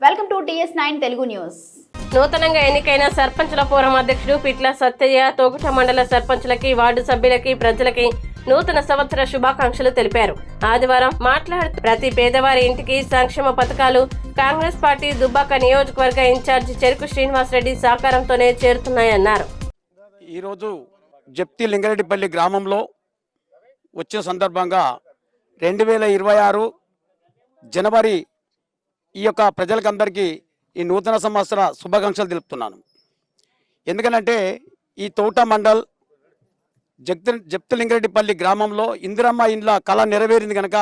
Welcome to TS9 Telugu news. నూతనంగా ఎన్నికైన సర్పంచుల ఫోరం అధ్యక్షుడు పిట్ల సత్తయ్య తోగుట మండల సర్పంచులకి, వార్డు సభ్యులకి, ప్రజలకి నూతన సంవత్సర శుభాకాంక్షలు తెలిపారు. ఆదివారం మాట్లాడుతూ ప్రతి పేదవారి ఇంటికి సంక్షేమ పథకాలు కాంగ్రెస్ పార్టీ దుబ్బాక నియోజకవర్గ ఇన్ఛార్జి చెరుకు శ్రీనివాసరెడ్డి సహకారంతోనే చేరుతున్నాయన్నారు. ఈరోజు జప్తి లింగారెడ్డిపల్లి గ్రామంలో వచ్చిన సందర్భంగా 2026 జనవరి ఈ యొక్క ప్రజలకందరికీ ఈ నూతన సంవత్సర శుభాకాంక్షలు తెలుపుతున్నాను. ఎందుకంటే ఈ తోట మండల్ జప్తి లింగారెడ్డిపల్లి గ్రామంలో ఇందిరమ్మ ఇండ్ల కళ నెరవేరింది కనుక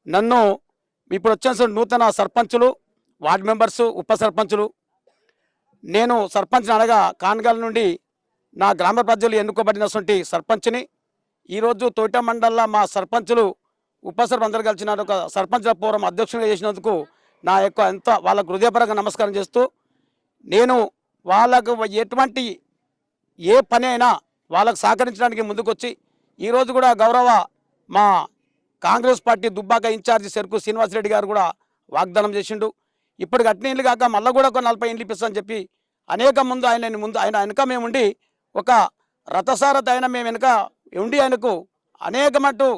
నన్ను ఇప్పుడు వచ్చిన నూతన సర్పంచులు, వార్డు మెంబర్సు, ఉప సర్పంచులు, నేను సర్పంచ్ని అనగా కాన్గాల నుండి నా గ్రామ ప్రజలు ఎన్నుకోబడినటువంటి సర్పంచ్ని ఈరోజు తోట మండల్లో మా సర్పంచులు, ఉప సర్పంచులు కలిసిన ఒక సర్పంచుల ఫోరం అధ్యక్షునిగా చేసినందుకు నా యొక్క వాళ్ళకు హృదయపరంగా నమస్కారం చేస్తూ, నేను వాళ్ళకు ఎటువంటి ఏ పని అయినా వాళ్ళకు సహకరించడానికి ముందుకొచ్చి ఈరోజు కూడా గౌరవ మా కాంగ్రెస్ పార్టీ దుబ్బాక ఇన్ఛార్జి చెరుకు శ్రీనివాసరెడ్డి గారు కూడా వాగ్దానం చేసిండు. ఇప్పటికి అట్నే ఇండ్లు కాక మళ్ళీ కూడా ఒక 40 ఇండ్లు ఇప్పిస్తామని చెప్పి అనేక ఆయన వెనుక మేము ఉండి ఒక రథసారథ అయిన మేము వెనుక ఉండి ఆయనకు అనేక మట్టు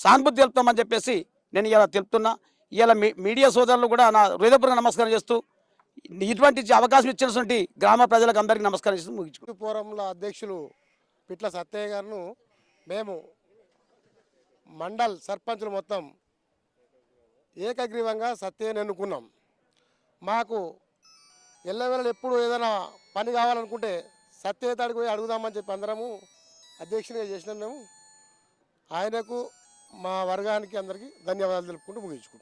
సానుభూతి తెలుపుతామని చెప్పేసి నేను ఇలా తెలుపుతున్నా. ఇలా మీడియా సోదరులు కూడా నా హృదయపూర్వక నమస్కారం చేస్తూ ఇటువంటి అవకాశం ఇచ్చినటువంటి గ్రామ ప్రజలకు అందరికీ నమస్కారం చేస్తూ ముగించుకుంటాం. ఫోరంలో అధ్యక్షులు పిట్ల సత్తయ్య గారును మేము మండల్ సర్పంచులు మొత్తం ఏకగ్రీవంగా సత్తయ్యని ఎన్నుకున్నాం. మాకు ఎల్లవేళ ఎప్పుడు ఏదైనా పని కావాలనుకుంటే సత్తయ్య తాడికి పోయి అడుగుదామని చెప్పి అందరము అధ్యక్షునిగా చేసినాం. మేము ఆయనకు, మా వర్గానికి అందరికీ ధన్యవాదాలు తెలుపుకుంటూ ముగించుకుంటాం.